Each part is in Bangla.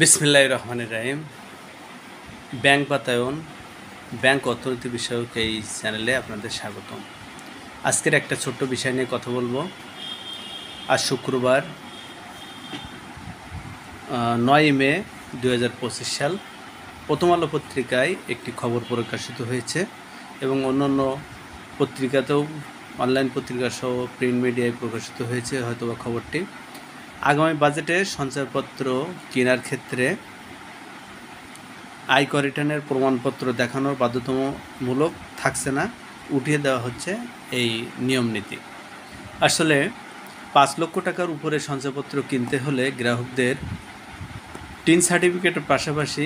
বিসমিল্লাহির রহমানির রহিম। ব্যাংক বাতায়ন, ব্যাংক অর্থনীতি বিষয়ক এই চ্যানেলে আপনাদের স্বাগতম। আজকের একটা ছোট্ট বিষয় নিয়ে কথা বলবো। আজ শুক্রবার 9 মে 2025 সাল। প্রথম আলো পত্রিকায় একটি খবর প্রকাশিত হয়েছে এবং অন্যান্য পত্রিকাতেও, অনলাইন পত্রিকা সহ প্রিন্ট মিডিয়ায় প্রকাশিত হয়েছে হয়তোবা খবরটি। আগামী বাজেটে সঞ্চয়পত্র কেনার ক্ষেত্রে আয়কর রিটার্নের প্রমাণপত্র দেখানোর বাধ্যতামূলক থাকছে না, উঠিয়ে দেওয়া হচ্ছে এই নিয়ম নীতি। আসলে 5 লক্ষ টাকার উপরে সঞ্চয়পত্র কিনতে হলে গ্রাহকদের টিন সার্টিফিকেটের পাশাপাশি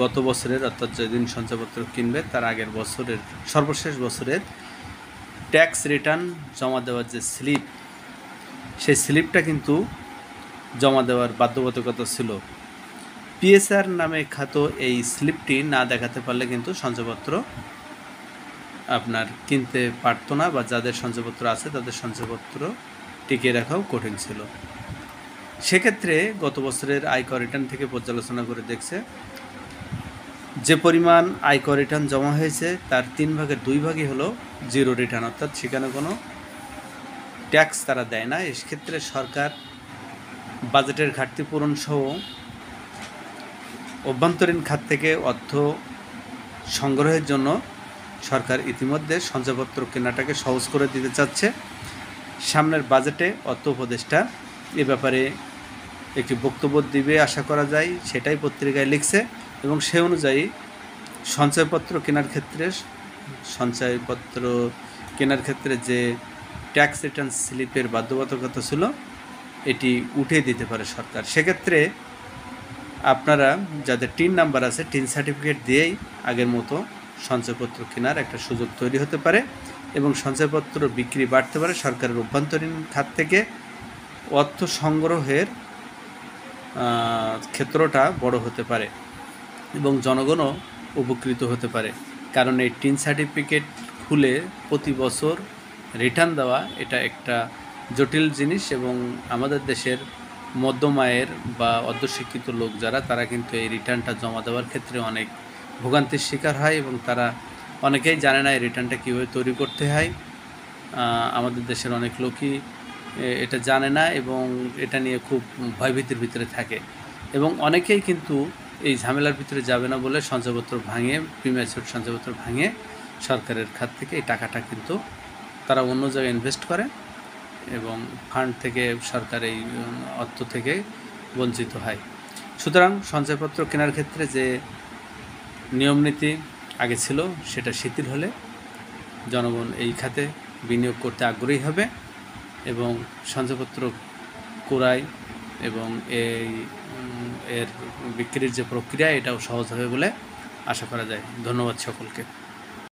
গত বছরের, অর্থাৎ যেদিন সঞ্চয়পত্র কিনবে তার আগের বছরের, সর্বশেষ বছরের ট্যাক্স রিটার্ন জমা দেওয়ার যে স্লিপ, সেই স্লিপটা কিন্তু জমা দেওয়ার বাধ্যবাধকতা ছিল। পিএসআর নামে খ্যাত এই স্লিপটি না দেখাতে পারলে কিন্তু সঞ্চয়পত্র আপনার কিনতে পারতো না, বা যাদের সঞ্চয়পত্র আছে তাদের সঞ্চয়পত্র টিকিয়ে রাখাও কঠিন ছিল। সেক্ষেত্রে গত বছরের আয়কর রিটার্ন থেকে পর্যালোচনা করে দেখছে যে পরিমাণ আয়কর রিটার্ন জমা হয়েছে তার 3 ভাগের 2 ভাগই হলো জিরো রিটার্ন, অর্থাৎ সেখানে কোনো ট্যাক্স তারা দেয় না। এক্ষেত্রে সরকার বাজেটের ঘাটতি পূরণ সহ অভ্যন্তরীণ খাত থেকে অর্থ সংগ্রহের জন্য সরকার ইতিমধ্যে সঞ্চয়পত্র কেনাটাকে সহজ করে দিতে চাচ্ছে। সামনের বাজেটে অর্থ উপদেষ্টা এ ব্যাপারে একটি বক্তব্য দিবে আশা করা যায়, সেটাই পত্রিকায় লিখছে। এবং সে অনুযায়ী সঞ্চয়পত্র কেনার ক্ষেত্রে যে ট্যাক্স রিটার্ন স্লিপের বাধ্যবাধকতা ছিল এটি উঠিয়ে দিতে পারে সরকার। সেক্ষেত্রে আপনারা যাদের টিন নাম্বার আছে, টিন সার্টিফিকেট দিয়েই আগের মতো সঞ্চয়পত্র কেনার একটা সুযোগ তৈরি হতে পারে এবং সঞ্চয়পত্র বিক্রি বাড়তে পারে। সরকারের অভ্যন্তরীণ খাত থেকে অর্থ সংগ্রহের ক্ষেত্রটা বড় হতে পারে এবং জনগণও উপকৃত হতে পারে। কারণ এই টিন সার্টিফিকেট খুলে প্রতি বছর রিটার্ন দেওয়া এটা একটা জটিল জিনিস এবং আমাদের দেশের মধ্যম আয়ের বা অর্ধশিক্ষিত লোক যারা, তারা কিন্তু এই রিটার্নটা জমা দেওয়ার ক্ষেত্রে অনেক ভোগান্তির শিকার হয় এবং তারা অনেকেই জানে না এই রিটার্নটা কীভাবে তৈরি করতে হয়। আমাদের দেশের অনেক লোকই এটা জানে না এবং এটা নিয়ে খুব ভয়ভীতির ভিতরে থাকে এবং অনেকেই কিন্তু এই ঝামেলার ভিতরে যাবে না বলে সঞ্চয়পত্র ভাঙিয়ে, প্রিম্যাচিওর সঞ্চয়পত্র ভাঙিয়ে সরকারের খাত থেকে এই টাকাটা কিন্তু তারা অন্য জায়গায় ইনভেস্ট করে এবং ফান্ড থেকে, সরকার এই অর্থ থেকে বঞ্চিত হয়। সুতরাং সঞ্চয়পত্র কেনার ক্ষেত্রে যে নিয়মনীতি আগে ছিল সেটা শিথিল হলে জনগণ এই খাতে বিনিয়োগ করতে আগ্রহী হবে এবং সঞ্চয়পত্র ক্রয় এবং এর বিক্রির যে প্রক্রিয়া এটাও সহজ হবে বলে আশা করা যায়। ধন্যবাদ সকলকে।